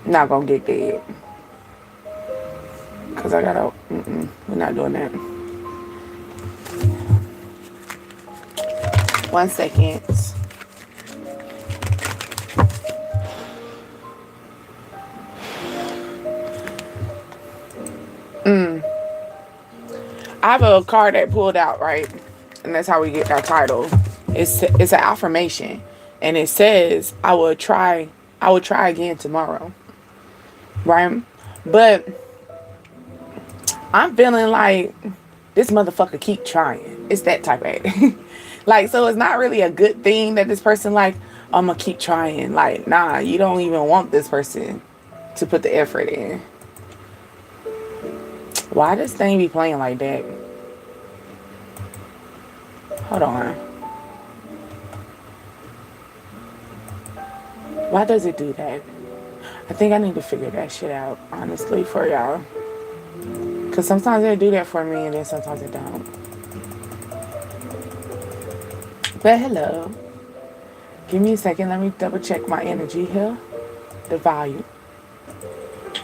Not gonna get dead. Cause I gotta, we're not doing that. 1 second. I have a card that pulled out, right? And that's how we get our title. It's an affirmation. And it says, I will try again tomorrow. Right? But I'm feeling like this motherfucker keep trying. It's that type of like, so it's not really a good thing that this person like, I'm gonna keep trying. Like, nah, you don't even want this person to put the effort in. Why does thing be playing like that? Hold on. Why does it do that? I think I need to figure that shit out, honestly, for y'all. Because sometimes they do that for me and then sometimes they don't. But hello. Give me a second. Let me double check my energy here. The volume.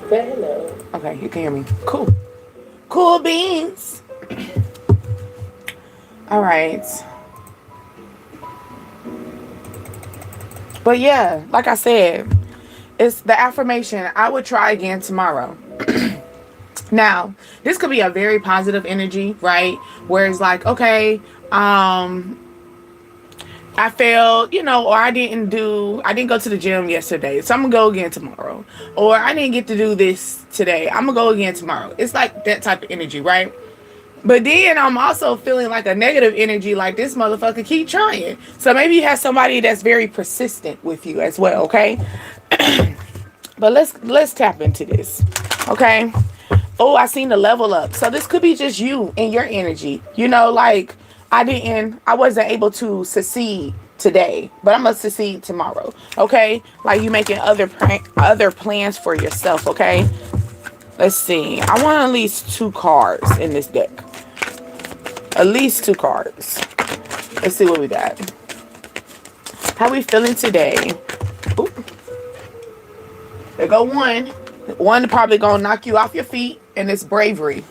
But hello. Okay, you can hear me. Cool. Cool beans. All right. But yeah, like I said, it's the affirmation. I would try again tomorrow. Now, this could be a very positive energy, right? Where it's like, okay, I failed, or I didn't go to the gym yesterday, so I'm gonna go again tomorrow. Or I didn't get to do this today, I'm gonna go again tomorrow. It's like that type of energy, right? But then I'm also feeling like a negative energy, like this motherfucker keep trying. So maybe you have somebody that's very persistent with you as well, okay? But let's tap into this, okay? Oh, I seen the level up. So this could be just you and your energy. Like I wasn't able to succeed today, but I'm gonna succeed tomorrow. Okay? Like you making other plans for yourself, okay? Let's see. I want at least 2 cards in this deck. At least 2 cards. Let's see what we got. How we feeling today? Ooh. There go one. One probably gonna knock you off your feet, and it's bravery.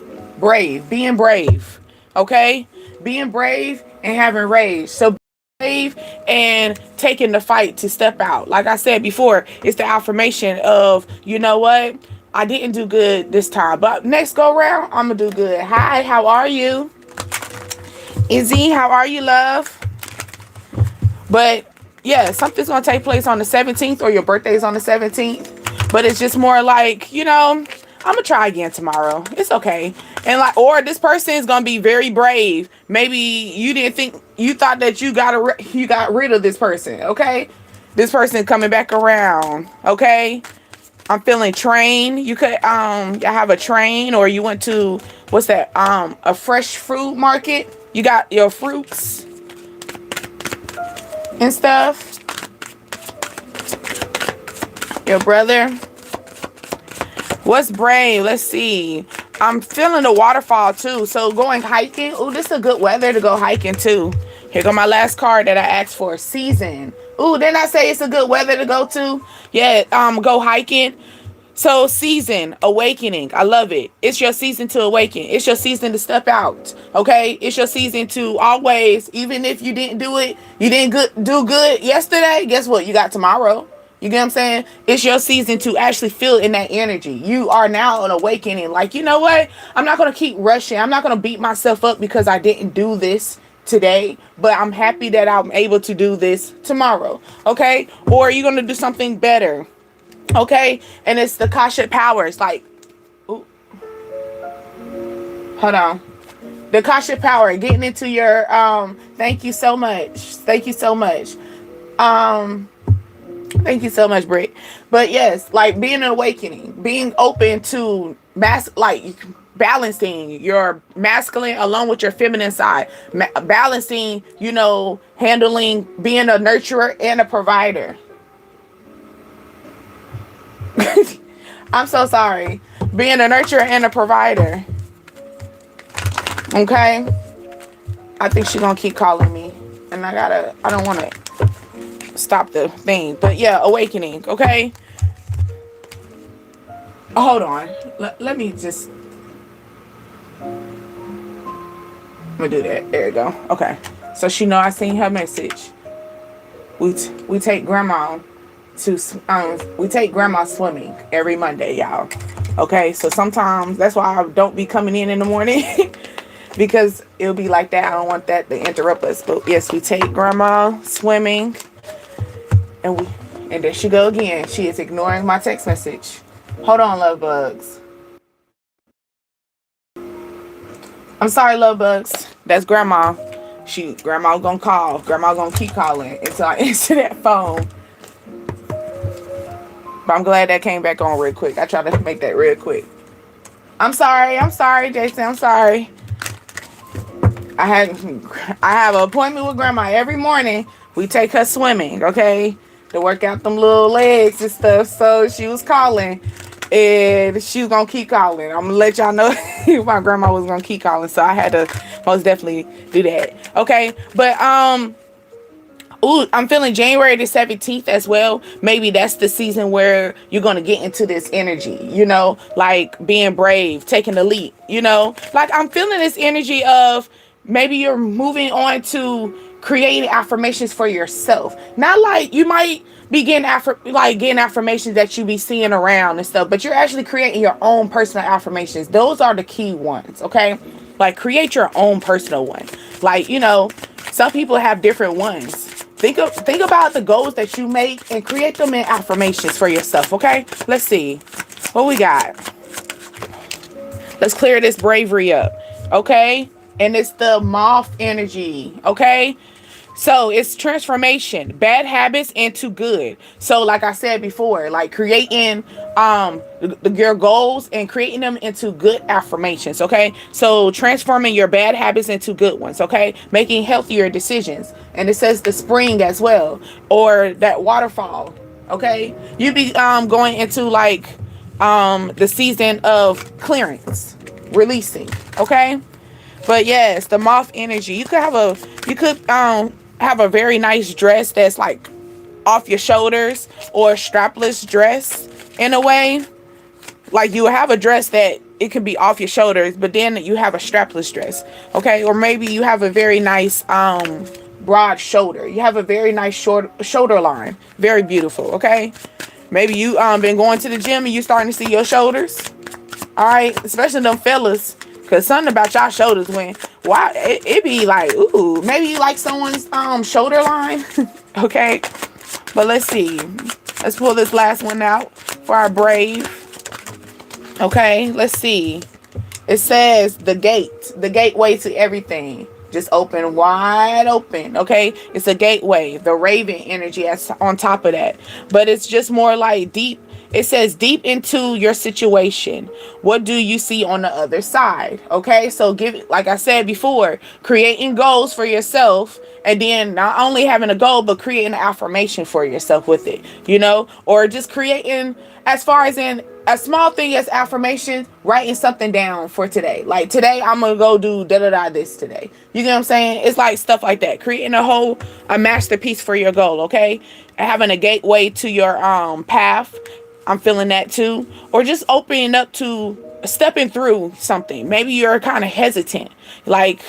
Being brave. Okay? Being brave and having rage. So brave and taking the fight to step out. Like I said before, it's the affirmation of, you know what? I didn't do good this time, but next go round, I'm gonna do good. Hi, how are you? Izzy, how are you, love? But yeah, something's gonna take place on the 17th, or your birthday's on the 17th. But it's just more like, I'm gonna try again tomorrow. It's okay. And like, or this person is gonna be very brave. Maybe you thought that you got rid of this person. Okay, this person coming back around. Okay, I'm feeling train. You could have a train, or you went to what's that? A fresh fruit market. You got your fruits and stuff. Your brother. What's brave? Let's see. I'm feeling the waterfall too. So going hiking. Oh, this is a good weather to go hiking too. Here go my last card that I asked for. Season. Ooh, didn't I say it's a good weather to go to? Yeah, go hiking. So season, awakening. I love it. It's your season to awaken. It's your season to step out. Okay? It's your season to always, even if you didn't do it, you didn't do good yesterday, guess what? You got tomorrow. You get what I'm saying? It's your season to actually feel in that energy. You are now an awakening. Like, you know what? I'm not going to keep rushing. I'm not going to beat myself up because I didn't do this today, but I'm happy that I'm able to do this tomorrow. Okay? Or you're going to do something better. Okay? And it's the Akashic powers. Like, ooh. Hold on. The Akashic power. Getting into your, thank you so much. Thank you so much. Thank you so much, Britt. But yes, like being an awakening, being open to balancing your masculine along with your feminine side, balancing, handling, being a nurturer and a provider. I'm so sorry. Being a nurturer and a provider. Okay. I think she's gonna keep calling me, and I don't want to stop the thing, but yeah, awakening. Okay, Oh, hold on. Let me just. I'm gonna do that. There you go. Okay. So she know I seen her message. We take grandma to we take grandma swimming every Monday, y'all. Okay. So sometimes that's why I don't be coming in the morning because it'll be like that. I don't want that to interrupt us. But yes, we take grandma swimming, and we and there she go again. She is ignoring my text message. Hold on, love bugs. I'm sorry, love bugs. That's grandma. Grandma gonna call. Grandma gonna keep calling until I answer that phone. But I'm glad that came back on real quick. I tried to make that real quick. I'm sorry. I'm sorry, Jason. I'm sorry. I have an appointment with grandma every morning. We take her swimming, okay, to work out them little legs and stuff. So she was calling, and she was gonna keep calling. I'm gonna let y'all know my grandma was gonna keep calling, so I had to most definitely do that. Okay, but ooh, I'm feeling January the 17th as well. Maybe that's the season where you're going to get into this energy, like being brave, taking the leap, like I'm feeling this energy of maybe you're moving on to creating affirmations for yourself. Not like you might be getting getting affirmations that you be seeing around and stuff, but you're actually creating your own personal affirmations. Those are the key ones, okay? Like create your own personal one. Like, some people have different ones. Think about the goals that you make and create them in affirmations for yourself, okay? Let's see. What we got? Let's clear this bravery up, okay? And it's the moth energy, okay? So it's transformation, bad habits into good. So like I said before, like creating your goals and creating them into good affirmations, okay? So transforming your bad habits into good ones, okay? Making healthier decisions. And it says the spring as well, or that waterfall, okay? You be going into like the season of clearance, releasing, okay? But yes, the moth energy. You could have a very nice dress that's like off your shoulders, or a strapless dress in a way. Like you have a dress that it can be off your shoulders, but then you have a strapless dress. Okay? Or maybe you have a very nice broad shoulder. You have a very nice short shoulder line. Very beautiful, okay? Maybe you been going to the gym and you starting to see your shoulders. All right, especially them fellas. Cause something about y'all shoulders it be like, ooh, maybe you like someone's shoulder line. Okay. But let's see. Let's pull this last one out for our brave. Okay, let's see. It says the gateway to everything. Just open wide open. Okay. It's a gateway. The raven energy that's on top of that. But it's just more like deep. It says deep into your situation. What do you see on the other side? Okay. So like I said before, creating goals for yourself, and then not only having a goal, but creating an affirmation for yourself with it, or just creating, as far as in a small thing as affirmation, writing something down for today. Like today, I'm going to go do da-da-da this today. You get what I'm saying? It's like stuff like that. Creating a masterpiece for your goal, okay? And having a gateway to your path. I'm feeling that too. Or just opening up to stepping through something. Maybe you're kind of hesitant. Like,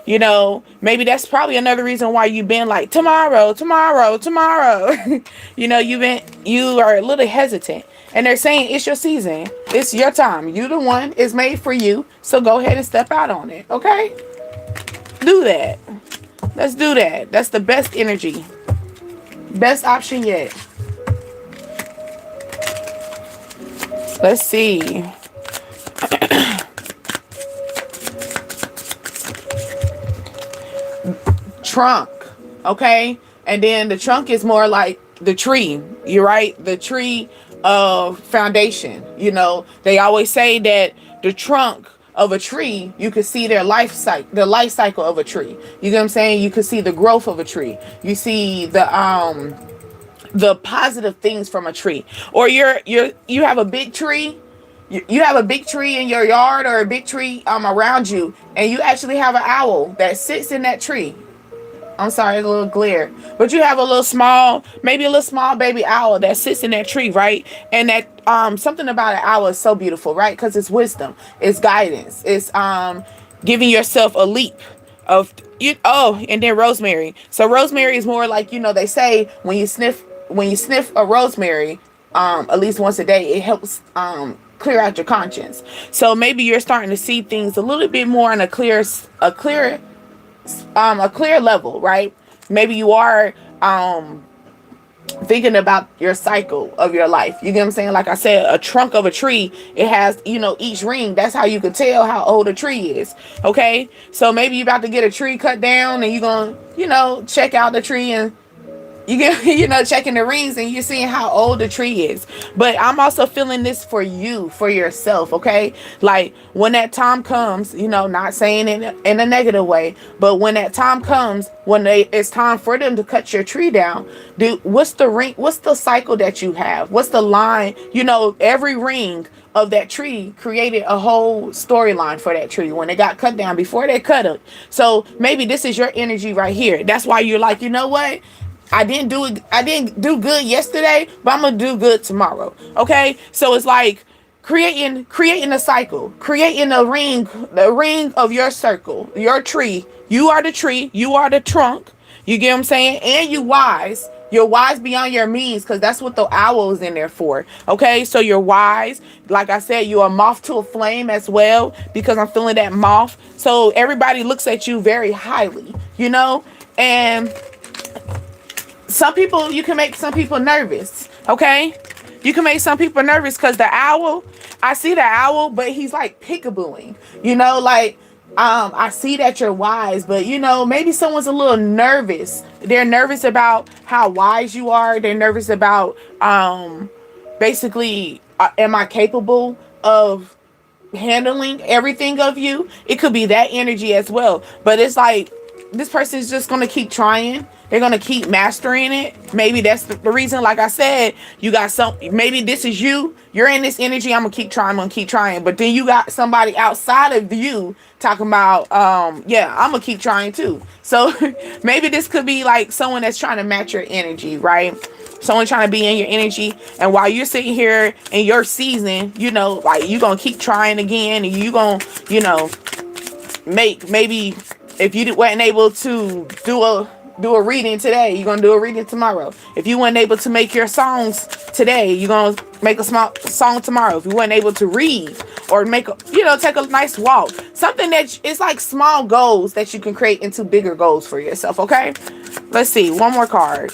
maybe that's probably another reason why you've been like, tomorrow. You are a little hesitant. And they're saying it's your season. It's your time. You the one. It's made for you. So go ahead and step out on it. Okay? Do that. Let's do that. That's the best energy. Best option yet. Let's see. Trunk. Okay? And then the trunk is more like the tree. You're right. The tree foundation. They always say that the trunk of a tree, you could see the life cycle of a tree. You know what I'm saying? You could see the growth of a tree. You see the positive things from a tree. Or you have a big tree. You have a big tree in your yard, or a big tree around you, and you actually have an owl that sits in that tree. I'm sorry, a little glare. But you have a little small, maybe a little small baby owl that sits in that tree, right? And that something about an owl is so beautiful, right? Because it's wisdom, it's guidance, it's giving yourself a leap of you. Oh, and then rosemary. So rosemary is more like, they say when you sniff a rosemary, at least once a day, it helps clear out your conscience. So maybe you're starting to see things a little bit more on a clear level, right? Maybe you are thinking about your cycle of your life. You get what I'm saying? Like I said, a trunk of a tree, it has, each ring. That's how you can tell how old a tree is. Okay? So maybe you're about to get a tree cut down and you're going to, check out the tree and you get, checking the rings and you're seeing how old the tree is. But I'm also feeling this for you, for yourself, okay? Like when that time comes, not saying it in a negative way, but when that time comes, it's time for them to cut your tree down, what's the ring? What's the cycle that you have? What's the line? Every ring of that tree created a whole storyline for that tree when it got cut down before they cut it. So maybe this is your energy right here. That's why you're like, you know what? I didn't do good yesterday, but I'm gonna do good tomorrow. Okay? So it's like creating a cycle, creating the ring of your circle, your tree. You are the tree, you are the trunk. You get what I'm saying? And you wise. You're wise beyond your means, because that's what the owl is in there for. Okay, so you're wise. Like I said, you're a moth to a flame as well, because I'm feeling that moth. So everybody looks at you very highly, and you can make some people nervous. Okay, you can make some people nervous because the owl, I see the owl, but he's like peekabooing, like I see that you're wise, but maybe someone's a little nervous. They're nervous about how wise you are. They're nervous about basically, am I capable of handling everything of you? It could be that energy as well. But it's like this person is just gonna keep trying. They're gonna keep mastering it. Maybe that's the reason. Like I said, you got some. Maybe this is you. You're in this energy. I'm gonna keep trying. I'm gonna keep trying. But then you got somebody outside of you talking about, yeah, I'm gonna keep trying too. So maybe this could be like someone that's trying to match your energy, right? Someone trying to be in your energy, and while you're sitting here in your season, like you gonna keep trying again, and you gonna, make maybe if you weren't able to do a reading today, you're gonna do a reading tomorrow. If you weren't able to make your songs today, you're gonna make a small song tomorrow. If you weren't able to read or take a nice walk, something that is like small goals that you can create into bigger goals for yourself. Okay, let's see, one more card.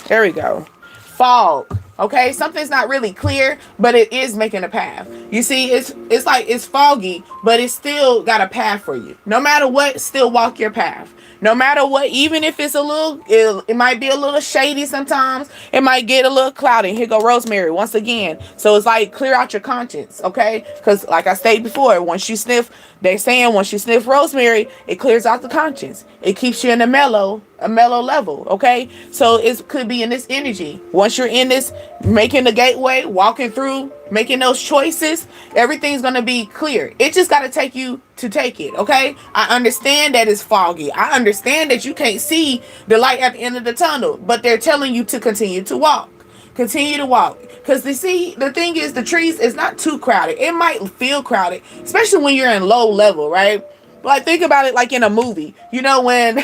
There we go. Fog. Okay, something's not really clear, but it is making a path. You see, it's like it's foggy, but it's still got a path for you. No matter what, still walk your path. No matter what, even if it's it might be a little shady sometimes. It might get a little cloudy. Here go rosemary once again. So it's like clear out your conscience, okay? Because like I stated before, once you sniff rosemary, it clears out the conscience. It keeps you in a mellow level, okay? So it could be in this energy. Once you're in this, making the gateway, walking through, making those choices, everything's gonna be clear. It just gotta take you to take it, okay? I understand that it's foggy. I understand that you can't see the light at the end of the tunnel, but they're telling you to continue to walk. Continue to walk. Because the thing is, the trees is not too crowded. It might feel crowded, especially when you're in low level, right? Like, think about it like in a movie. When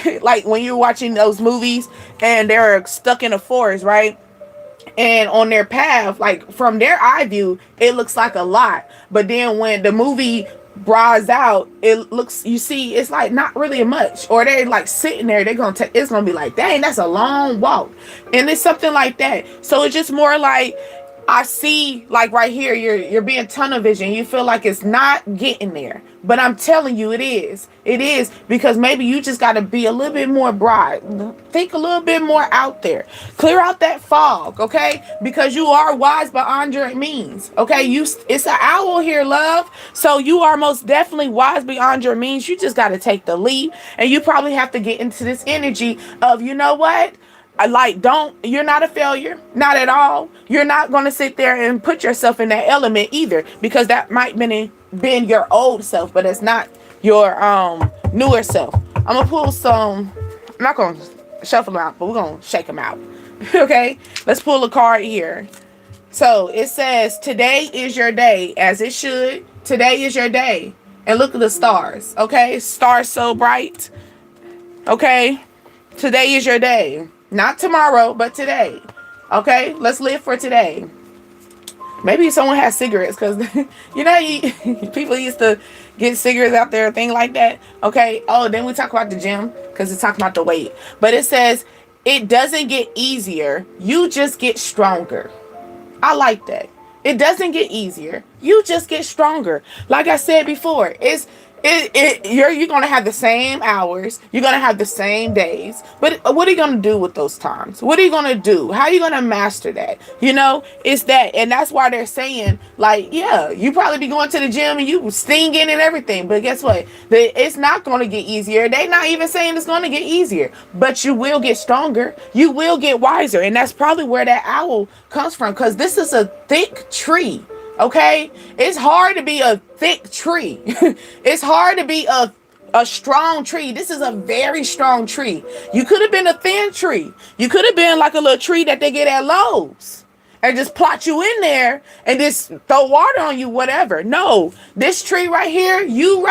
when you're watching those movies and they're stuck in a forest, right? And on their path, like from their eye view, it looks like a lot. But then when the movie broads out, you see it's like not really much. Or they're like sitting there, it's gonna be like, dang, that's a long walk. And it's something like that. So it's just more like, I see, like right here, you're being tunnel vision. You feel like it's not getting there, but I'm telling you, it is. It is, because maybe you just got to be a little bit more broad. Think a little bit more out there. Clear out that fog, okay? Because you are wise beyond your means, okay? It's an owl here, love. So you are most definitely wise beyond your means. You just got to take the leap, and you probably have to get into this energy of, you know what? You're not a failure, not at all. You're not going to sit there and put yourself in that element either, because that might been your old self, but it's not your newer self. I'm gonna pull some I'm not gonna shuffle them out, but we're gonna shake them out. Okay, let's pull a card here. So it says, today is your day, as it should. Today is your day. And look at the stars, okay? Stars so bright, okay? Today is your day. Not tomorrow, but today. Okay? Let's live for today. Maybe someone has cigarettes because, people used to get cigarettes out there, thing like that. Okay? Oh, then we talk about the gym because it's talking about the weight. But it says, it doesn't get easier. You just get stronger. I like that. It doesn't get easier. You just get stronger. Like I said before, you're gonna have the same hours, you're gonna have the same days, but what are you gonna do with those times? What are you gonna do? How are you gonna master that? It's that, and that's why they're saying, like, yeah, you probably be going to the gym and you stinging and everything, but guess what? It's not gonna get easier. They're not even saying it's gonna get easier, but you will get stronger. You will get wiser, and that's probably where that owl comes from, because this is a thick tree. Okay, it's hard to be a thick tree. It's hard to be a strong tree. This is a very strong tree. You could have been a thin tree. You could have been like a little tree that they get at Lowe's and just plot you in there and just throw water on you, whatever. No, this tree right here, you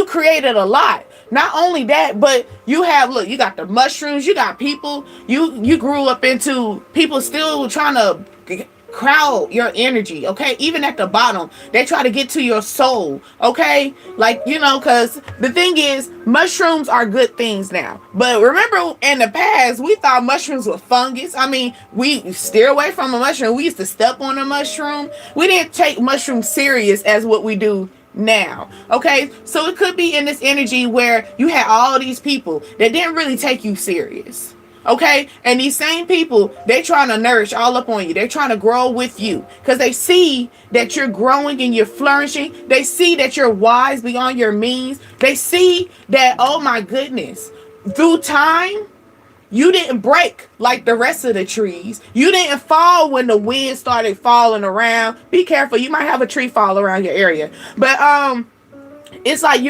created a lot. Not only that, but you got the mushrooms, you got people, you grew up into people still trying to crowd your energy, okay? Even at the bottom, they try to get to your soul, okay? Like, because the thing is, mushrooms are good things now. But remember, in the past, we thought mushrooms were fungus. I mean, we steer away from a mushroom. We used to step on a mushroom. We didn't take mushrooms serious as what we do now, okay? So it could be in this energy where you had all these people that didn't really take you serious. Okay, and these same people, they're trying to nourish all up on you. They're trying to grow with you because they see that you're growing and you're flourishing. They see that you're wise beyond your means. They see that, oh my goodness, through time, you didn't break like the rest of the trees. You didn't fall when the wind started falling around. Be careful, you might have a tree fall around your area. But it's like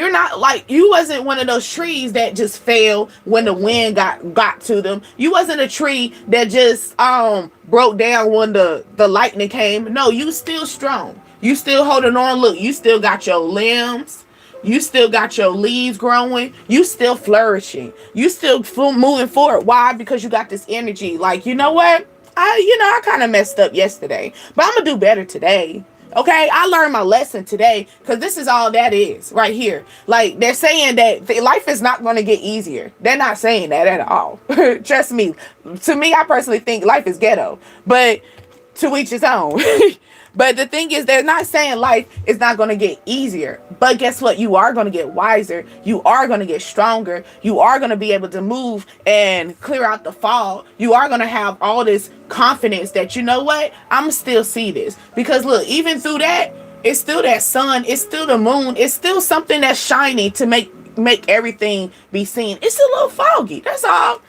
you wasn't one of those trees that just fell when the wind got to them. You wasn't a tree that just broke down when the lightning came. No, you still strong. You still holding on. Look, you still got your limbs. You still got your leaves growing. You still flourishing. You still moving forward. Why? Because you got this energy. Like, you know what? I kind of messed up yesterday, but I'm gonna do better today. Okay, I learned my lesson today because this is all that is right here. Like, they're saying that life is not going to get easier. They're not saying that at all. Trust me. To me, I personally think life is ghetto, but to each his own. But the thing is, they're not saying life is not going to get easier. But guess what? You are going to get wiser. You are going to get stronger. You are going to be able to move and clear out the fog. You are going to have all this confidence that, you know what? I'm still see this. Because look, even through that, it's still that sun. It's still the moon. It's still something that's shiny to make everything be seen. It's a little foggy. That's all.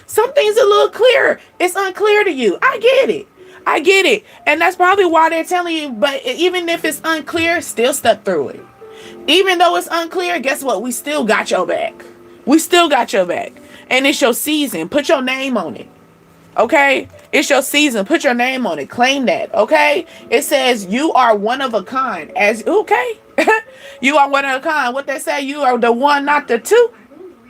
Some things a little clearer. It's unclear to you. I get it. And that's probably why they're telling you, but even if it's unclear, still step through it. Even though it's unclear, guess what? We still got your back. We still got your back. And it's your season. Put your name on it. Okay? It's your season. Put your name on it. Claim that. Okay? It says you are one of a kind. Okay? You are one of a kind. What they say? You are the one, not the two.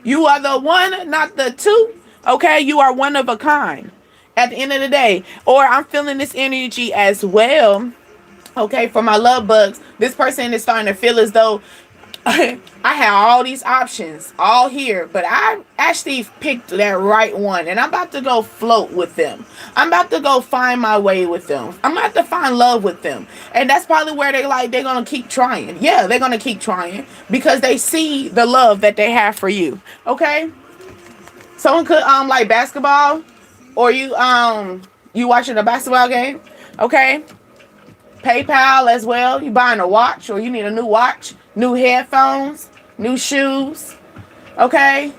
You are the one, not the two. Okay? You are one of a kind. At the end of the day, or I'm feeling this energy as well. Okay, for my love bugs, this person is starting to feel as though I have all these options all here, but I actually picked that right one, and I'm about to go float with them. I'm about to go find my way with them. I'm about to find love with them, and that's probably where they're gonna keep trying. Yeah, they're gonna keep trying because they see the love that they have for you. Okay, someone could like basketball. Or you watching a basketball game, okay? PayPal as well. You buying a watch, or you need a new watch, new headphones, new shoes, okay?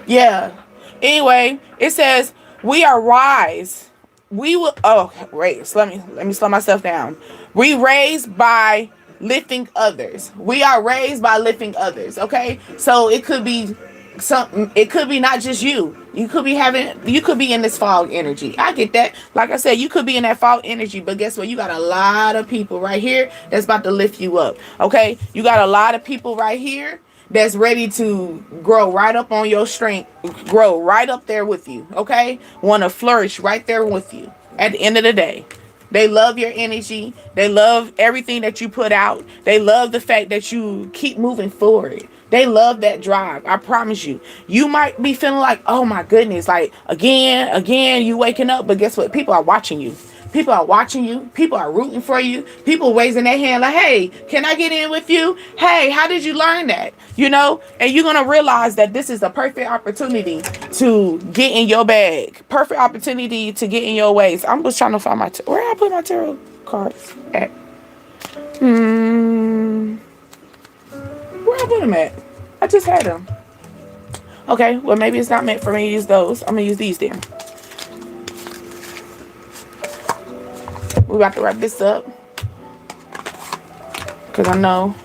Yeah. Anyway, it says we are rise. We will. Oh, wait. So let me slow myself down. We raised by lifting others. We are raised by lifting others. Okay. So it could be Some, it could be not just you. You could be in this fog energy. I get that. Like I said, you could be in that fog energy, but guess what? You got a lot of people right here that's about to lift you up. Okay? You got a lot of people right here that's ready to grow right up on your strength, grow right up there with you. Okay? Want to flourish right there with you at the end of the day. They love your energy. They love everything that you put out. They love the fact that you keep moving forward. They love that drive. I promise you. You might be feeling like, oh my goodness, like again, you waking up, but guess what? People are watching you. People are watching you. People are rooting for you. People raising their hand like, hey, can I get in with you? Hey, how did you learn that? You know, and you're going to realize that this is a perfect opportunity to get in your bag. Perfect opportunity to get in your ways. I'm just trying to find my, where I put my tarot cards at? Where I put them at? I just had them. Okay, well, maybe it's not meant for me to use those. I'm going to use these then. We're about to wrap this up. Because I know.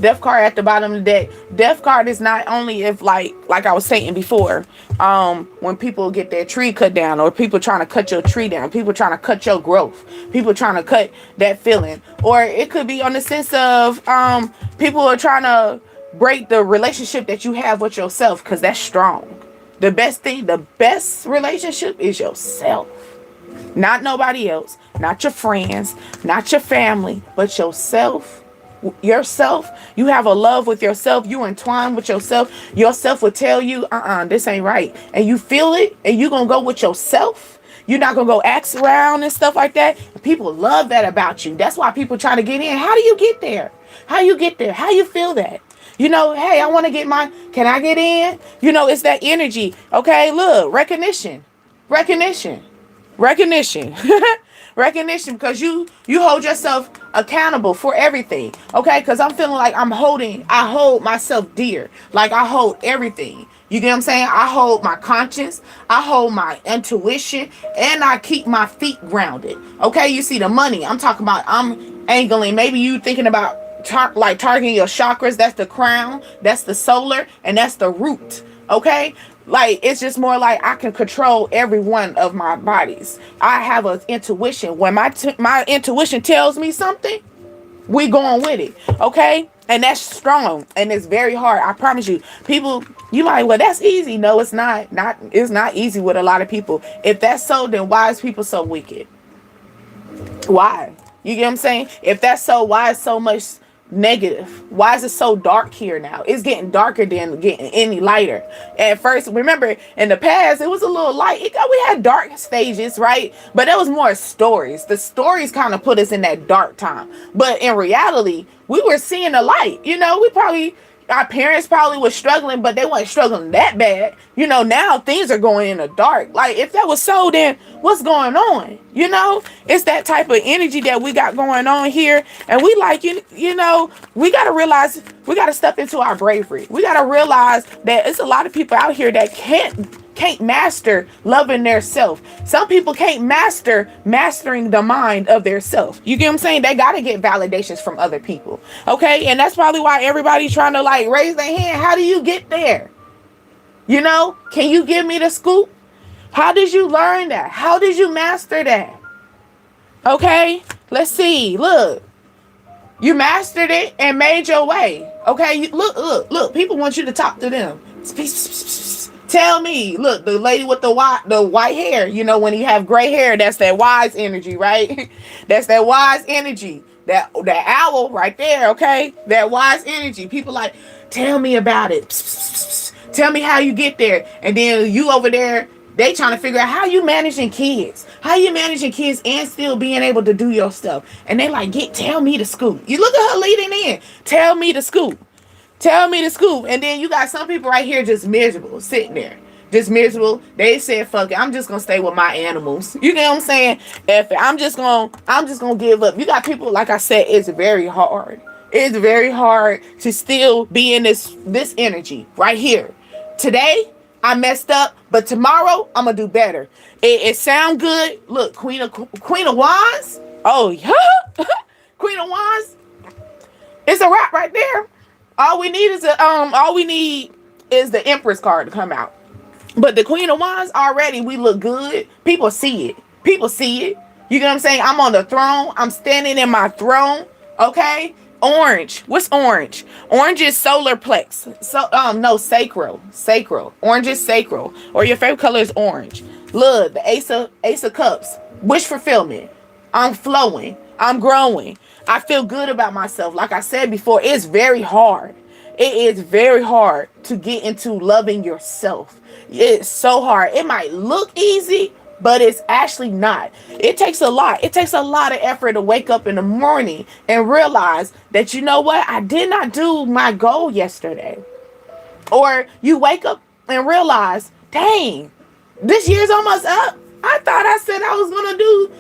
Death card at the bottom of the deck. Death card is not only if like I was saying before, when people get their tree cut down, or people trying to cut your tree down, people trying to cut your growth, people trying to cut that feeling, or it could be on the sense of people are trying to break the relationship that you have with yourself, because that's strong. The best relationship is yourself. Not nobody else, not your friends, not your family, but yourself. You have a love with yourself. You entwine with yourself. Yourself will tell you, this ain't right. And you feel it, and you gonna go with yourself. You're not gonna go ask around and stuff like that. People love that about you. That's why people try to get in. How do you get there? How you get there? How you feel that? You know, hey, I want to get can I get in? You know, it's that energy. Okay, look, recognition. Recognition, because you hold yourself accountable for everything. Okay, because I'm feeling like I hold myself dear. Like I hold everything. You get what I'm saying? I hold my conscience, I hold my intuition, and I keep my feet grounded. Okay, you see the money I'm talking about, I'm angling. Maybe you thinking about targeting your chakras. That's the crown, that's the solar, and that's the root. Okay, like it's just more like I can control every one of my bodies. I have an intuition. When my intuition tells me something, we going with it. Okay, and that's strong, and it's very hard. I promise you. People, you might, well, that's easy. No, it's not. It's not easy with a lot of people. If that's so, then why is people so wicked? Why? You get what I'm saying? If that's so, why is so much negative? Why is it so dark here now? It's getting darker than getting any lighter. At first, remember, in the past, it was a little light. We had dark stages, right? But there was more stories. The stories kind of put us in that dark time. But in reality, we were seeing the light. You know, our parents probably were struggling, but they weren't struggling that bad. You know, now things are going in the dark. Like, if that was so, then what's going on? You know, it's that type of energy that we got going on here. And we like, you know, we got to realize, we got to step into our bravery. We got to realize that it's a lot of people out here that can't master loving their self. Some people can't mastering the mind of their self. You get what I'm saying? They got to get validations from other people. Okay. And that's probably why everybody's trying to like raise their hand. How do you get there? You know, can you give me the scoop? How did you learn that? How did you master that? Okay. Let's see. Look, you mastered it and made your way. Okay. Look, people want you to talk to them. Tell me, look, the lady with the white hair, you know, when you have gray hair, that's that wise energy, right? That's that wise energy. That owl right there, okay? That wise energy. People like, tell me about it. Tell me how you get there. And then you over there, they trying to figure out how you managing kids. How you managing kids and still being able to do your stuff. And they like, tell me the scoop. You look at her leading in. Tell me the scoop. Tell me the scoop. And then you got some people right here just miserable, sitting there. Just miserable. They said, fuck it, I'm just gonna stay with my animals. You know what I'm saying? I'm just gonna give up. You got people, like I said, it's very hard. It's very hard to still be in this energy right here. Today, I messed up, but tomorrow I'm gonna do better. It sound good. Look, Queen of Wands. Oh yeah. Queen of Wands. It's a wrap right there. All we need is the Empress card to come out. But the Queen of Wands, already we look good. People see it. People see it. You know what I'm saying? I'm on the throne. I'm standing in my throne. Okay? Orange. What's orange? Orange is solar plex. So no, sacral. Sacral. Orange is sacral. Or your favorite color is orange. Look, the Ace of Cups. Wish fulfillment. I'm flowing. I'm growing. I feel good about myself. Like I said before, it's very hard. It is very hard to get into loving yourself. It's so hard. It might look easy, but it's actually not. It takes a lot. It takes a lot of effort to wake up in the morning and realize that, you know what, I did not do my goal yesterday. Or you wake up and realize, dang, this year's almost up. I thought I said I was gonna do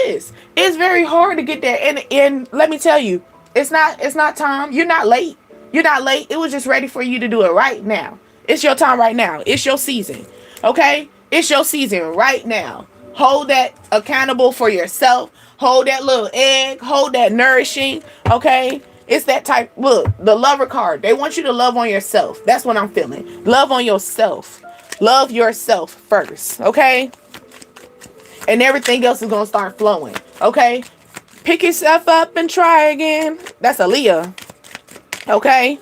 this. It's very hard to get there. And let me tell you, it's not time. You're not late. You're not late. It was just ready for you to do it right now. It's your time right now. It's your season. Okay? It's your season right now. Hold that accountable for yourself. Hold that little egg. Hold that nourishing. Okay? It's that type. Look, the lover card. They want you to love on yourself. That's what I'm feeling. Love on yourself. Love yourself first. Okay? And everything else is going to start flowing. Okay? Pick yourself up and try again. That's a Leo. Okay?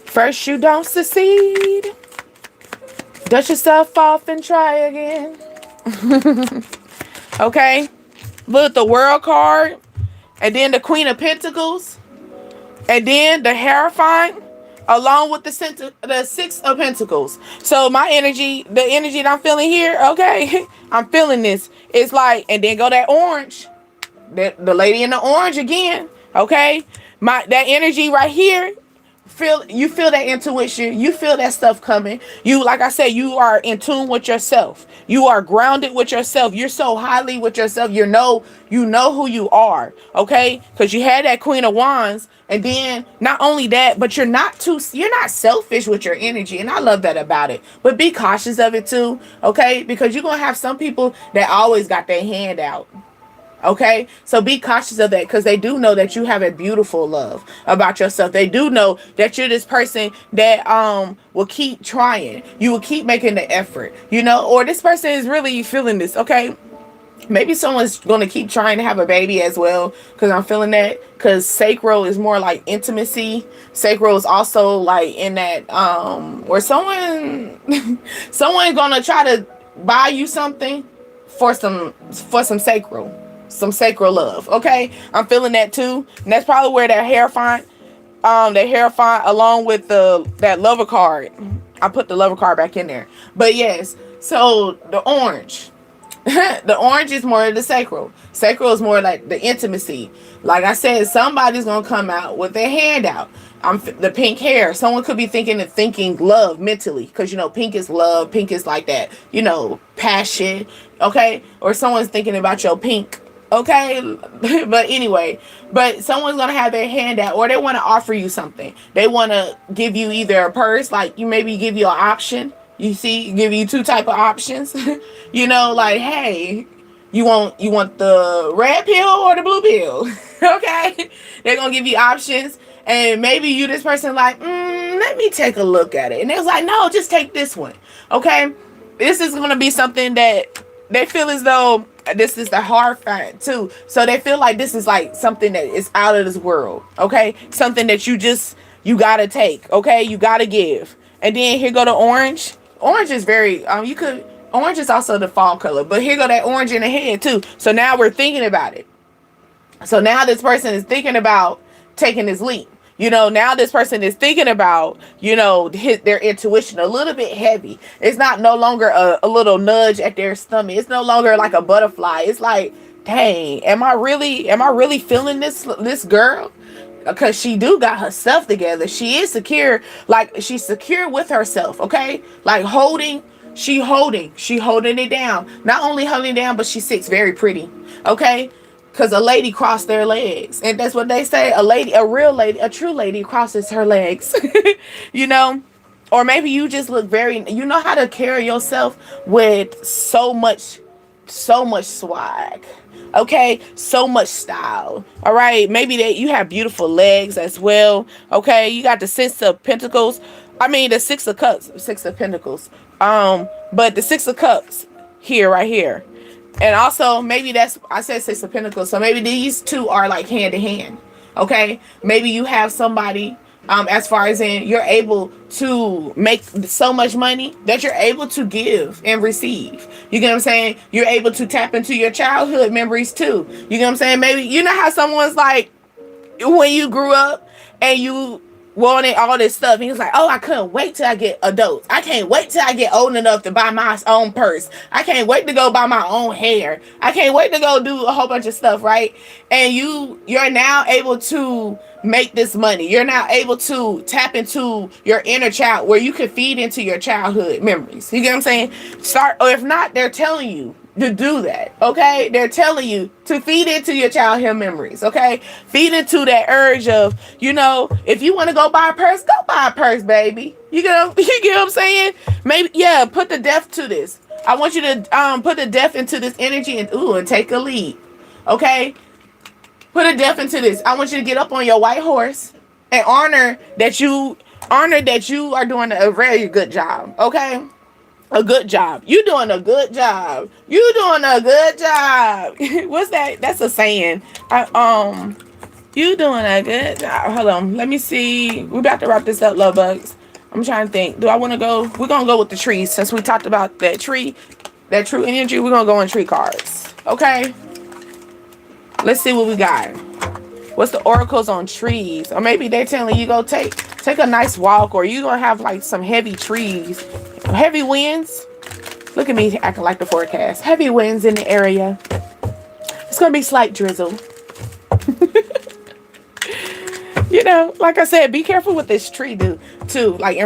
First you don't succeed. Dust yourself off and try again. Okay? Look, the World card. And then the Queen of Pentacles. And then the Hierophant. Along with the Six of Pentacles. So my energy, the energy that I'm feeling here, okay? I'm feeling this. It's like, and then go that orange. The lady in the orange again. Okay? That energy right here. You feel that intuition. You feel that stuff coming. You, like I said, you are in tune with yourself. You are grounded with yourself. You're so highly with yourself. You know who you are. Okay? Because you had that Queen of Wands. And then not only that, but you're not selfish with your energy. And I love that about it. But be cautious of it too. Okay? Because you're going to have some people that always got their hand out. Okay, so be cautious of that, because they do know that you have a beautiful love about yourself. They do know that you're this person that will keep trying. You will keep making the effort, or this person is really feeling this. Okay, maybe someone's going to keep trying to have a baby as well, because I'm feeling that, because sacral is more like intimacy. Sacral is also like in that where someone's going to try to buy you something for some sacral. Some sacral love. Okay, I'm feeling that too. And that's probably where that Hierophant along with that lover card. I put the lover card back in there. But yes, so the orange. The orange is more of the sacral. Sacral is more like the intimacy. Like I said, somebody's gonna come out with their hand out. The pink hair. Someone could be thinking love mentally, because pink is love. Pink is like that, passion. Okay, or someone's thinking about your pink. Okay, but anyway, someone's gonna have their hand out, or they want to offer you something. They want to give you either a purse, like maybe give you an option. You see, give you two type of options. Like, hey, you want the red pill or the blue pill? Okay, they're gonna give you options, and maybe this person like, let me take a look at it, and they was like, no, just take this one. Okay, this is gonna be something that they feel as though this is the hard fact too. So they feel like this is like something that is out of this world. Okay, something that you gotta take. Okay, you gotta give. And then here go the orange. Orange is very orange is also the fall color, but here go that orange in the head too. So now we're thinking about it. So now this person is thinking about taking this leap. Now this person is thinking about, hit their intuition a little bit heavy. It's no longer a little nudge at their stomach. It's no longer like a butterfly. It's like, dang, am I really feeling this girl? Because she do got herself together. She is secure. Like, she's secure with herself. Okay. Like she holding it down. Not only holding it down, but she sits very pretty. Okay. Because a lady crossed their legs. And that's what they say. A real lady, a true lady crosses her legs. Or maybe you just look you know how to carry yourself with so much so much swag. Okay, so much style. All right, maybe that you have beautiful legs as well. Okay, you got the Six of Pentacles. I mean the Six of Cups, Six of Pentacles. But the Six of Cups here, right here, and also maybe that's I said Six of Pentacles. So maybe these two are like hand in hand. Okay, maybe you have somebody as far as in you're able to make so much money that you're able to give and receive. You get what I'm saying? You're able to tap into your childhood memories too. You get what I'm saying? Maybe you know how someone's like when you grew up and you wanted all this stuff. He was like, oh, I couldn't wait till I get adults. I can't wait till I get old enough to buy my own purse. I can't wait to go buy my own hair. I can't wait to go do a whole bunch of stuff, right? And you're now able to make this money. You're now able to tap into your inner child where you can feed into your childhood memories. You get what I'm saying? Start, or if not, they're telling you to do that. Okay, they're telling you to feed into your childhood memories. Okay, feed into that urge of, you know, if you want to go buy a purse, go buy a purse, baby. You get you get what I'm saying? Maybe, yeah, put the depth to this. I want you to put the depth into this energy and take a lead. Okay, put a depth into this. I want you to get up on your white horse and honor that you are doing a very good job. Okay, a good job. You doing a good job. You doing a good job. What's that? That's a saying. You doing a good job. Hold on. Let me see. We're about to wrap this up, love bugs. I'm trying to think. Do I want to go? We're gonna go with the trees since we talked about that tree, that true energy. We're gonna go in tree cards. Okay. Let's see what we got. What's the oracles on trees? Or maybe they're telling you go take a nice walk, or you gonna have like some heavy trees. Heavy winds. Look at me acting like the forecast. Heavy winds in the area. It's gonna be slight drizzle. You know, like I said, be careful with this tree, dude. Too, like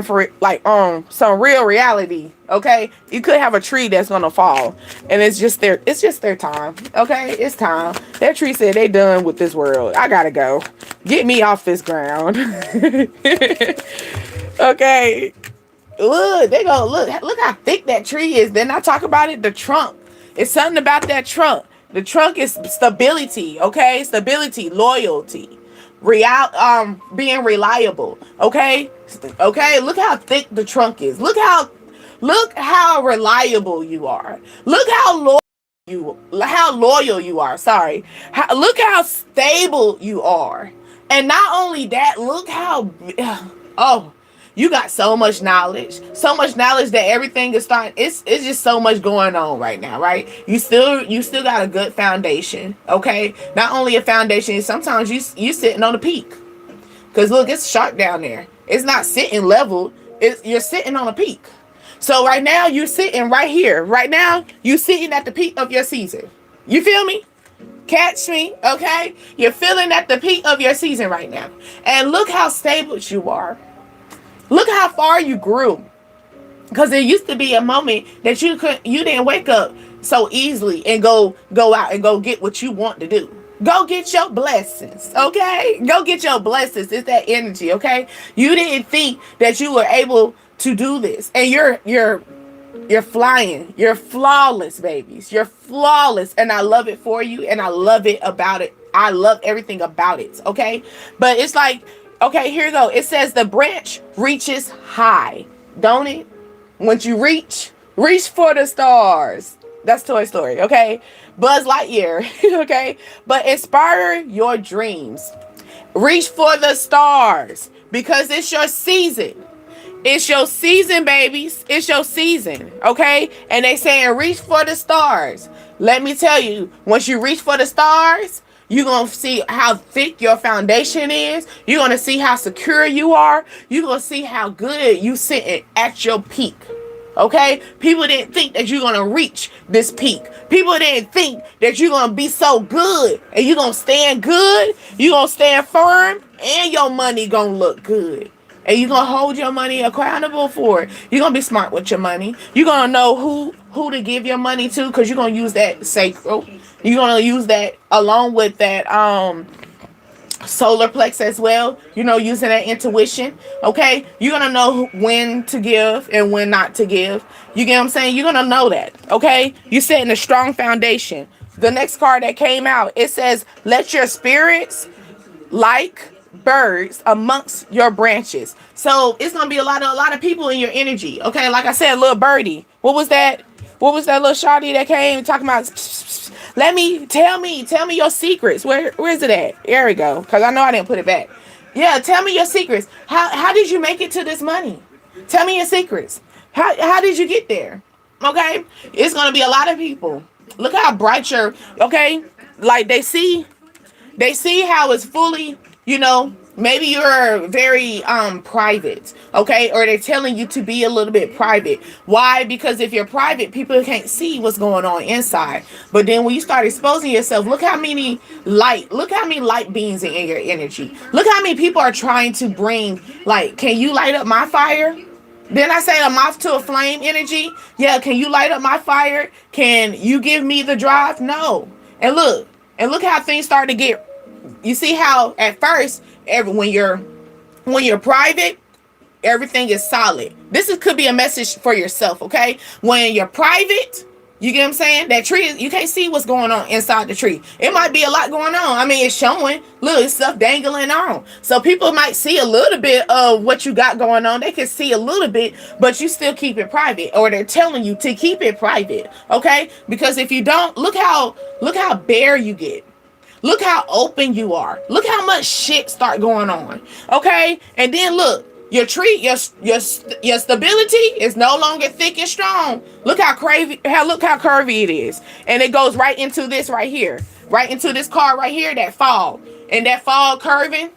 some real reality. Okay, you could have a tree that's gonna fall, and it's just their time. Okay, it's time. That tree said they done with this world. I gotta go. Get me off this ground. Okay. Look, they go look how thick that tree is. Then I talk about it. The trunk. It's something about that trunk. The trunk is stability. Okay, stability, loyalty, being reliable. Okay, okay. Look how thick the trunk is. Look how reliable you are. Look how loyal you are. Sorry. Look how stable you are. And not only that, look how oh. You got so much knowledge that everything is starting. It's just so much going on right now, right? You still got a good foundation, okay? Not only a foundation, sometimes you sitting on the peak, cause look, it's sharp down there. It's not sitting level. You're sitting on a peak. So right now you're sitting right here. Right now you're sitting at the peak of your season. You feel me? Catch me, okay? You're feeling at the peak of your season right now, and look how stable you are. Look how far you grew. Because there used to be a moment that you didn't wake up so easily and go out and go get what you want to do. Go get your blessings, okay? Go get your blessings. It's that energy, okay? You didn't think that you were able to do this. And you're flying. You're flawless, babies. You're flawless. And I love it for you. And I love it about it. I love everything about it, okay? But it's like, okay, here you go. It says the branch reaches high, don't it? Once you reach for the stars. That's Toy Story, okay? Buzz Lightyear, okay? But inspire your dreams. Reach for the stars because it's your season. It's your season, babies. It's your season, okay? And they saying reach for the stars. Let me tell you, once you reach for the stars, you're going to see how thick your foundation is. You're going to see how secure you are. You're going to see how good you sitting at your peak. Okay? People didn't think that you're going to reach this peak. People didn't think that you're going to be so good. And you're going to stand good. You're going to stand firm. And your money going to look good. And you're going to hold your money accountable for it. You're going to be smart with your money. You're going to know who to give your money to, because you're going to use that sacral. You're going to use that along with that solar plex as well, using that intuition. Okay, you're gonna know when to give and when not to give. You get what I'm saying? You're gonna know that. Okay, you setting a strong foundation. The next card that came out, it says, let your spirits like birds amongst your branches. So it's gonna be a lot of people in your energy. Okay, like I said, little birdie. What was that little shawty that came talking about? Tell me your secrets. Where's it at? There we go. Cause I know I didn't put it back. Yeah, tell me your secrets. How did you make it to this money? Tell me your secrets. How did you get there? Okay, it's gonna be a lot of people. Look how bright you're. Okay, like they see how it's fully, maybe you're very private, okay, or they're telling you to be a little bit private. Why? Because if you're private, people can't see what's going on inside. But then when you start exposing yourself, look how many light beings in your energy. Look how many people are trying to bring, like, can you light up my fire? Then I say a moth to a flame energy. Yeah, can you light up my fire? Can you give me the drive? No. And look how things start to get. You see how at first, when you're private, everything is solid. Could be a message for yourself, okay? When you're private, you get what I'm saying? That tree, you can't see what's going on inside the tree. It might be a lot going on. I mean, it's showing. Look, it's stuff dangling on. So people might see a little bit of what you got going on. They can see a little bit, but you still keep it private, or they're telling you to keep it private, okay? Because if you don't, look how bare you get. Look how open you are. Look how much shit start going on. Okay? And then look, your tree, your stability is no longer thick and strong. Look how curvy it is. And it goes right into this right here. Right into this card right here, that fall. And that fall curving,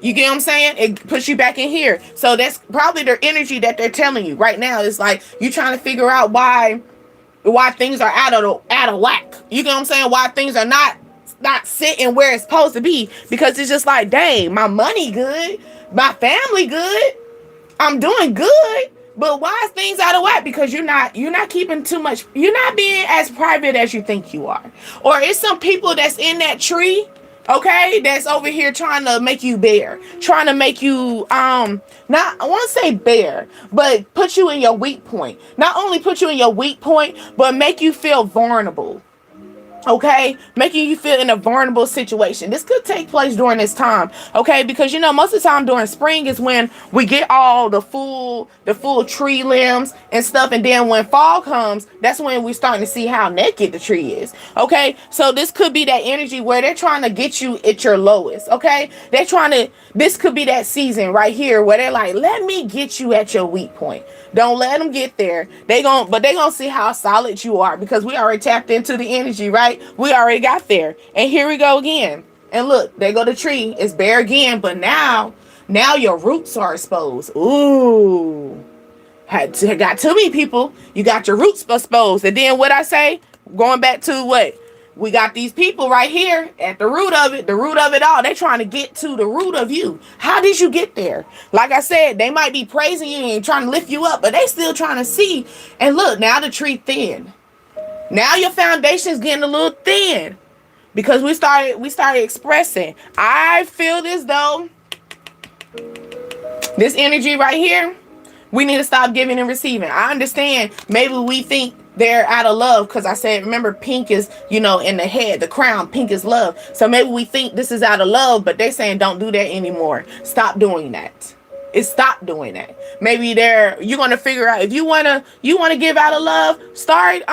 you get what I'm saying? It puts you back in here. So that's probably their energy that they're telling you right now. It's like you trying to figure out why things are out of whack. You get what I'm saying? Why things are not sitting where it's supposed to be, because it's just like, dang, my money good, my family good, I'm doing good, but why is things out of whack? Because you're not keeping too much, you're not being as private as you think you are. Or it's some people that's in that tree, okay, that's over here trying to make you bare, trying to make you not, I want to say bare, but put you in your weak point. Not only put you in your weak point, but make you feel vulnerable. Okay, making you feel in a vulnerable situation. This could take place during this time, okay, because most of the time during spring is when we get all the full tree limbs and stuff, and then when fall comes, that's when we're starting to see how naked the tree is. Okay, so this could be that energy where they're trying to get you at your lowest. Okay, this could be that season right here where they're like, let me get you at your weak point. Don't let them get there. They gonna see how solid you are, because we already tapped into the energy, right? We already got there. And here we go again. And look, there go the tree. It's bare again, but now your roots are exposed. Ooh. Got too many people. You got your roots exposed. And then what I say? Going back to what? We got these people right here at the root of it all. They're trying to get to the root of you. How did you get there? Like I said, they might be praising you and trying to lift you up, but they still trying to see. And look, now the tree thin. Now your foundation is getting a little thin, because we started expressing. I feel this though. This energy right here, we need to stop giving and receiving. I understand. Maybe we think they're out of love, because I said, remember, pink is, in the head, the crown, pink is love. So maybe we think this is out of love, but they're saying don't do that anymore. Stop doing that. Stop doing that. Maybe you're gonna figure out, if you wanna give out of love, start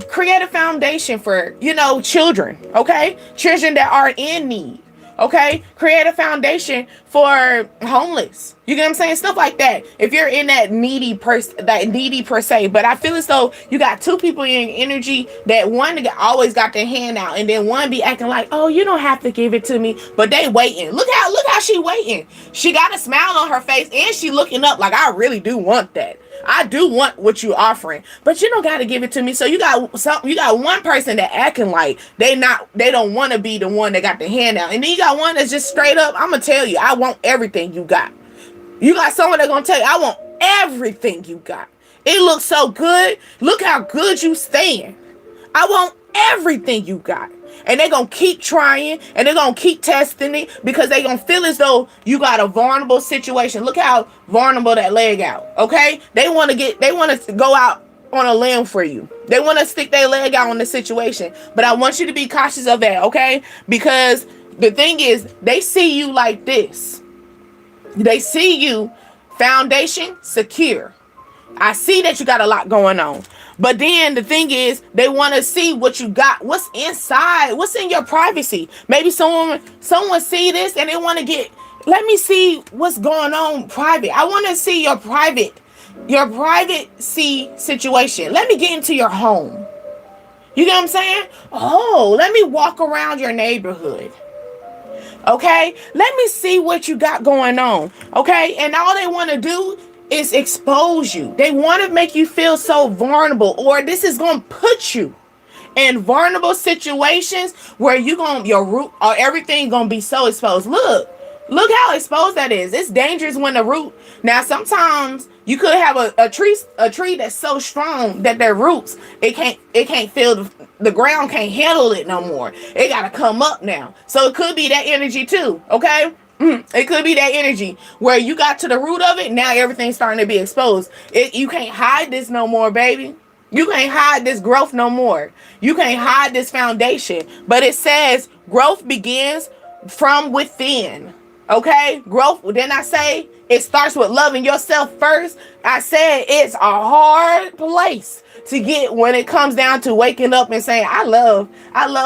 create a foundation for children. Okay, children that are in need. Okay, create a foundation for homeless. You get what I'm saying? Stuff like that. If you're in that needy per se, but I feel as though you got two people in energy, that one always got their hand out, and then one be acting like, oh, you don't have to give it to me, but they waiting. Look how she waiting. She got a smile on her face, and she looking up like, I really do want that. I do want what you offering, but you don't got to give it to me. So you got one person that acting like they don't want to be the one that got the hand out, and then you got one that's just straight up, I'm gonna tell you, I want everything you got. You got someone that's gonna tell you, I want everything you got. It looks so good. Look how good you stand. I want everything you got. And they're going to keep trying, and they're going to keep testing it, because they're going to feel as though you got a vulnerable situation. Look how vulnerable that leg out. Okay? They want to go out on a limb for you. They want to stick their leg out on the situation. But I want you to be cautious of that, okay? Because the thing is, they see you like this. They see you foundation secure. I see that you got a lot going on. But then the thing is, they want to see what you got, what's inside, what's in your privacy. Maybe someone see this and they want to let me see what's going on private. I want to see your privacy situation. Let me get into your home. You get what I'm saying? Oh, let me walk around your neighborhood. Okay? Let me see what you got going on. Okay? And all they want to do is expose you. They want to make you feel so vulnerable, or this is going to put you in vulnerable situations where your root or everything going to be so exposed. Look how exposed that is. It's dangerous when the root. Now, sometimes you could have a tree that's so strong that their roots, it can't feel the ground can't handle it no more. It got to come up now. So it could be that energy too. Okay. It could be that energy where you got to the root of it. Now everything's starting to be exposed. You can't hide this no more, baby. You can't hide this growth no more. You can't hide this foundation. But it says growth begins from within. Okay? Growth, then I say it starts with loving yourself first. I said it's a hard place to get when it comes down to waking up and saying, I love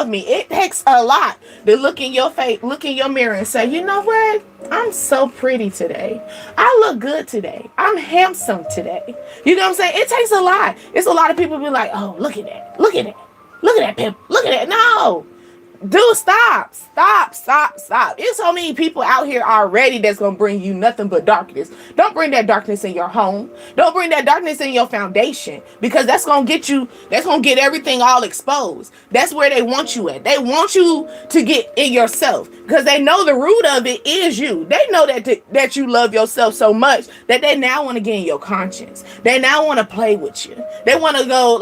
me. It takes a lot to look in your face, look in your mirror and say, you know what? I'm so pretty today. I look good today. I'm handsome today. You know what I'm saying? It takes a lot. It's a lot of people be like, oh, look at that. Look at that. Look at that pimp. Look at that. No. Dude, stop. There's so many people out here already that's going to bring you nothing but darkness. Don't bring that darkness in your home. Don't bring that darkness in your foundation, because that's going to get everything all exposed. That's where they want you at. They want you to get in yourself, because they know the root of it is you. They know that you love yourself so much that they now want to get in your conscience. They now want to play with you. They want to go,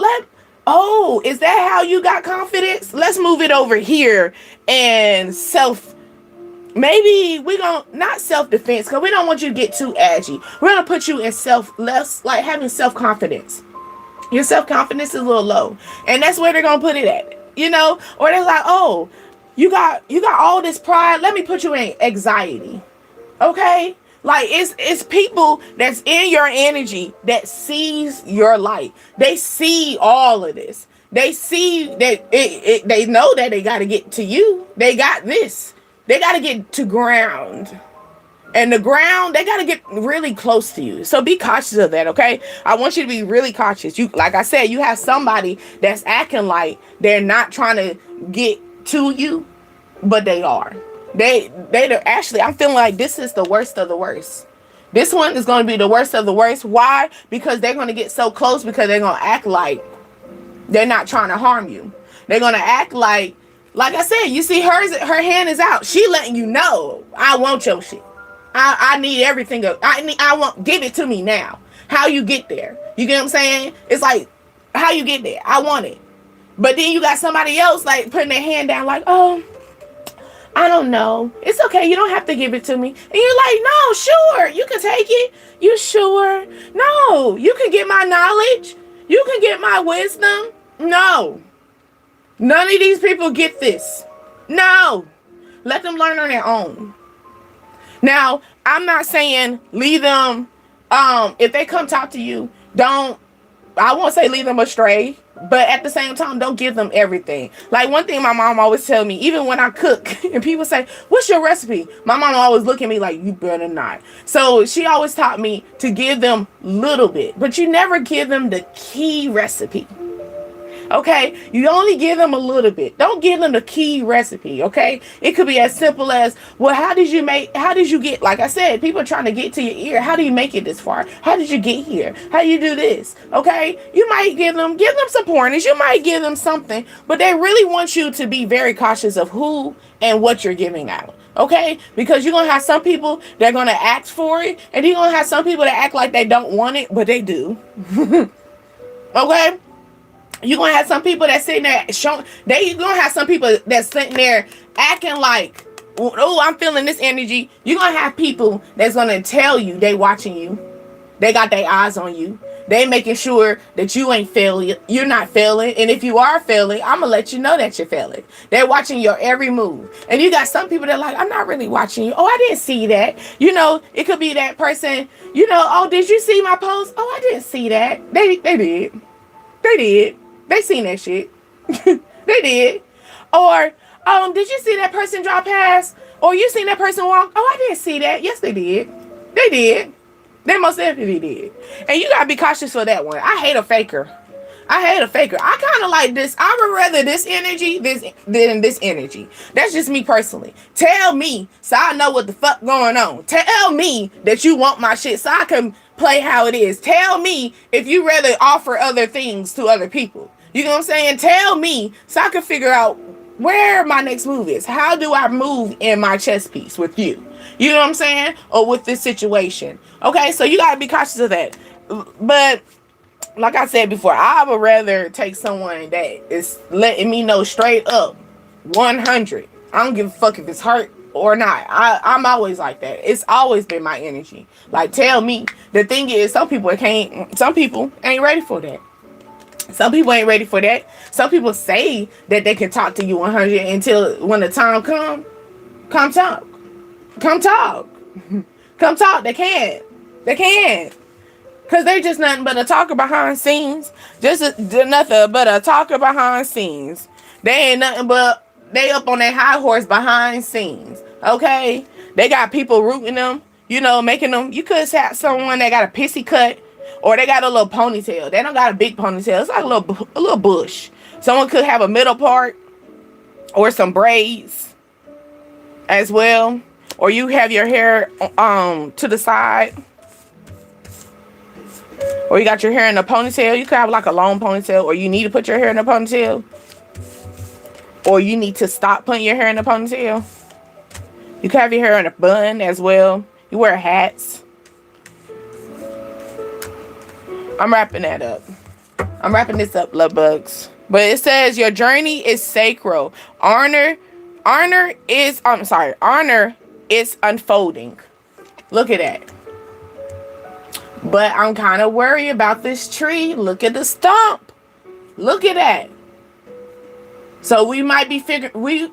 oh, is that how you got confidence? Let's move it over here and maybe we're going to, not self-defense, because we don't want you to get too edgy. We're going to put you in having self-confidence. Your self-confidence is a little low. And that's where they're going to put it at, or they're like, oh, you got all this pride. Let me put you in anxiety. Okay. Like it's people that's in your energy that sees your light. They see all of this. They see that they know that they got to get to you. They got this. They got to get to ground. And the ground, they got to get really close to you. So be cautious of that, okay? I want you to be really cautious. Like I said, you have somebody that's acting like they're not trying to get to you, but they are. They actually, I'm feeling like this is the worst of the worst. This one is going to be the worst of the worst. Why? Because they're going to get so close, because they're going to act like they're not trying to harm you. They're going to act like I said, you see her hand is out. She letting you know, I want your shit. I need everything. Give it to me now. How you get there? You get what I'm saying? It's like, how you get there? I want it. But then you got somebody else like putting their hand down like, oh, I don't know. It's okay. You don't have to give it to me. And you're like, no, sure. You can take it. You sure? No, you can get my knowledge. You can get my wisdom. No. None of these people get this. No. Let them learn on their own. Now, I'm not saying leave them. If they come talk to you, I won't say leave them astray, but at the same time, don't give them everything. Like one thing my mom always tell me, even when I cook and people say, what's your recipe? My mom always look at me like, you better not. So she always taught me to give them little bit, but you never give them the key recipe. Okay, you only give them a little bit. Don't give them the key recipe. Okay, it could be as simple as, well, how did you get, like I said, people are trying to get to your ear. How do you make it this far? How did you get here? How do you do this? Okay, you might give them some pointers. You might give them something, but they really want you to be very cautious of who and what you're giving out. Okay, because you're gonna have some people that are gonna ask for it, and you're gonna have some people that act like they don't want it, but they do. Okay. You're gonna have some people that sitting there showing. You gonna have some people that's sitting there acting like, oh, I'm feeling this energy. You're gonna have people that's gonna tell you they watching you. They got their eyes on you. They making sure that you ain't failing. You're not failing. And if you are failing, I'm gonna let you know that you're failing. They're watching your every move. And you got some people that are like, I'm not really watching you. Oh, I didn't see that. It could be that person, oh, did you see my post? Oh, I didn't see that. They did. They did. They seen that shit. They did. Or, did you see that person drop past? Or you seen that person walk? Oh, I didn't see that. Yes, they did. They did. They most definitely did. And you gotta be cautious for that one. I hate a faker. I kind of like this. I would rather this energy than this energy. That's just me personally. Tell me so I know what the fuck going on. Tell me that you want my shit so I can play how it is. Tell me if you rather offer other things to other people. You know what I'm saying? Tell me so I can figure out where my next move is. How do I move in my chess piece with you? You know what I'm saying? Or with this situation. Okay, so you gotta be cautious of that. But like I said before, I would rather take someone that is letting me know straight up 100. I don't give a fuck if it's hurt or not. I'm always like that. It's always been my energy. Like, tell me. The thing is, some people ain't ready for that. Some people ain't ready for that. Some people say that they can talk to you 100 until when the time come talk. Come talk. Come talk. They can't. Because they just nothing but a talker behind scenes. Nothing but a talker behind scenes. They ain't nothing but, they up on their high horse behind scenes. Okay? They got people rooting them. Making them. You could have someone that got a pissy cut. Or they got a little ponytail. They don't got a big ponytail. It's like a little bush. Someone could have a middle part. Or some braids. As well. Or you have your hair to the side. Or you got your hair in a ponytail. You could have like a long ponytail. Or you need to put your hair in a ponytail. Or you need to stop putting your hair in a ponytail. You could have your hair in a bun as well. You wear hats. I'm wrapping that up. I'm wrapping this up, love bugs. But it says your journey is sacral. Honor is unfolding. Look at that. But I'm kind of worried about this tree. Look at the stump. Look at that. So we might be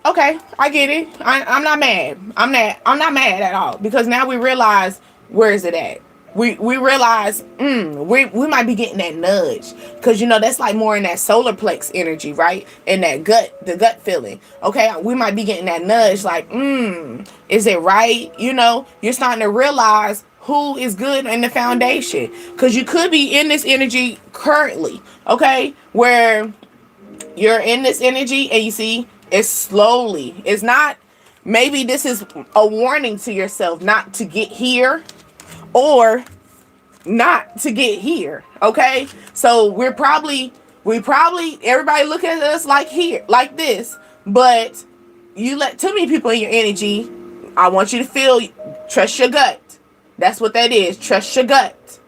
okay, I get it. I'm not mad. I'm not mad at all. Because now we realize, where is it at? We realize we might be getting that nudge. Because that's like more in that solar plex energy, right? And that the gut feeling. Okay, we might be getting that nudge like, is it right? You're starting to realize who is good in the foundation. Because you could be in this energy currently, okay? Where you're in this energy and you see it's slowly. It's not, maybe this is a warning to yourself not to get here or not to get here, okay? So we probably everybody look at us like this, but you let too many people in your energy. I want you to feel, trust your gut. That's what that is. Trust your gut.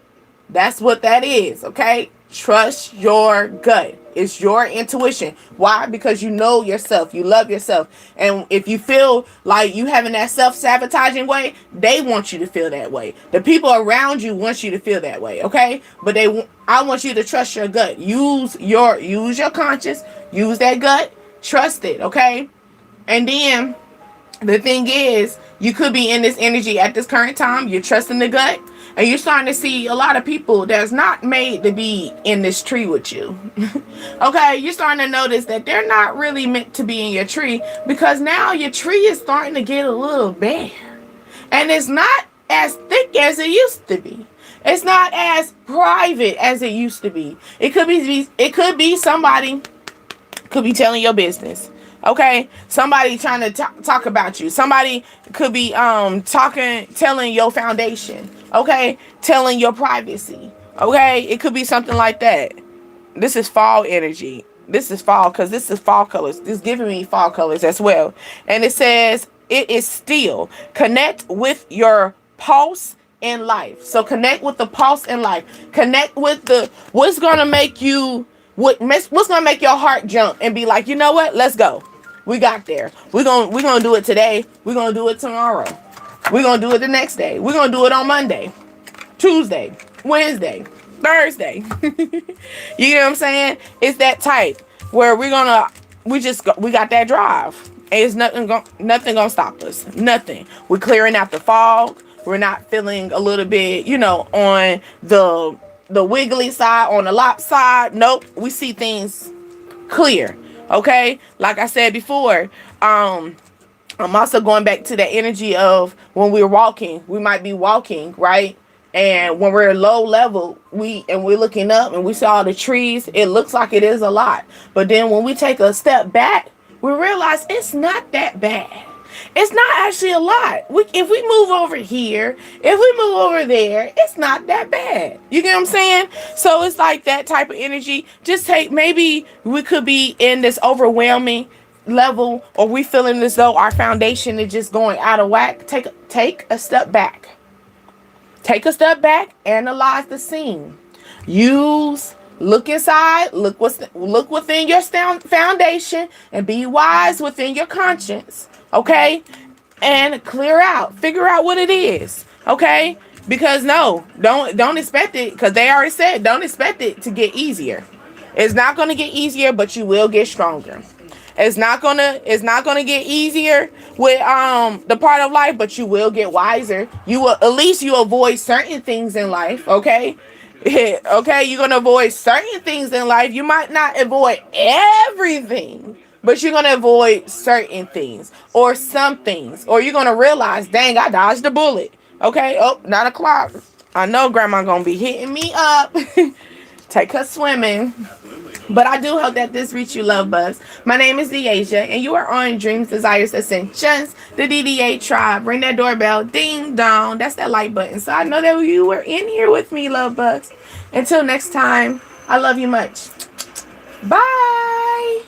That's what that is, okay? Trust your gut. It's your intuition. Why? Because you know yourself. You love yourself. And if you feel like you having that self-sabotaging way, they want you to feel that way. The people around you want you to feel that way, okay? But I want you to trust your gut. Use your conscience. Use that gut. Trust it, okay? And then the thing is, you could be in this energy at this current time. You're trusting the gut. And you're starting to see a lot of people that's not made to be in this tree with you. Okay, you're starting to notice that they're not really meant to be in your tree, because now your tree is starting to get a little bare. And it's not as thick as it used to be. It's not as private as it used to be. It could be somebody could be telling your business. Okay, somebody trying to talk about you. Somebody could be telling your foundation. Okay, telling your privacy. Okay, it could be something like that. This is fall energy. This is fall, because this is fall colors. This is giving me fall colors as well. And it says it is still. Connect with your pulse in life. So connect with the pulse in life. Connect with what's gonna make you What's gonna make your heart jump and be like, you know what? Let's go. We got there. We're gonna do it today. We're gonna do it tomorrow. We're gonna do it the next day. We're gonna do it on Monday, Tuesday, Wednesday, Thursday. You know what I'm saying? It's that type where we got that drive. And it's nothing gonna stop us. Nothing. We're clearing out the fog. We're not feeling a little bit, on the wiggly side, on the lop side. Nope. We see things clear. Okay? Like I said before, I'm also going back to the energy of when we're walking. We might be walking, right? And when we're low level, we're looking up and we see all the trees, it looks like it is a lot. But then when we take a step back, we realize it's not that bad. It's not actually a lot. If we move over here, if we move over there, it's not that bad. You get what I'm saying? So it's like that type of energy. Maybe we could be in this overwhelming level, or we feeling as though our foundation is just going out of whack. Take a step back. Take a step back, analyze the scene. Look inside, look within your foundation, and be wise within your conscience, okay? And figure out what it is, okay? Because don't expect it, because they already said, don't expect it to get easier. It's not going to get easier, but you will get stronger. It's not gonna get easier with the part of life, but you will get wiser. At least you avoid certain things in life, okay? Okay, you're gonna avoid certain things in life. You might not avoid everything, but you're gonna avoid certain things or some things, or you're gonna realize, dang, I dodged a bullet. Okay, 9:00. I know grandma gonna be hitting me up. Take her swimming. But I do hope that this reached you, love bugs. My name is Deasia, and you are on Dreams, Desires, Ascensions, the DDA tribe. Ring that doorbell, ding dong. That's that like button, so I know that you were in here with me, love bugs. Until next time, I love you much. Bye.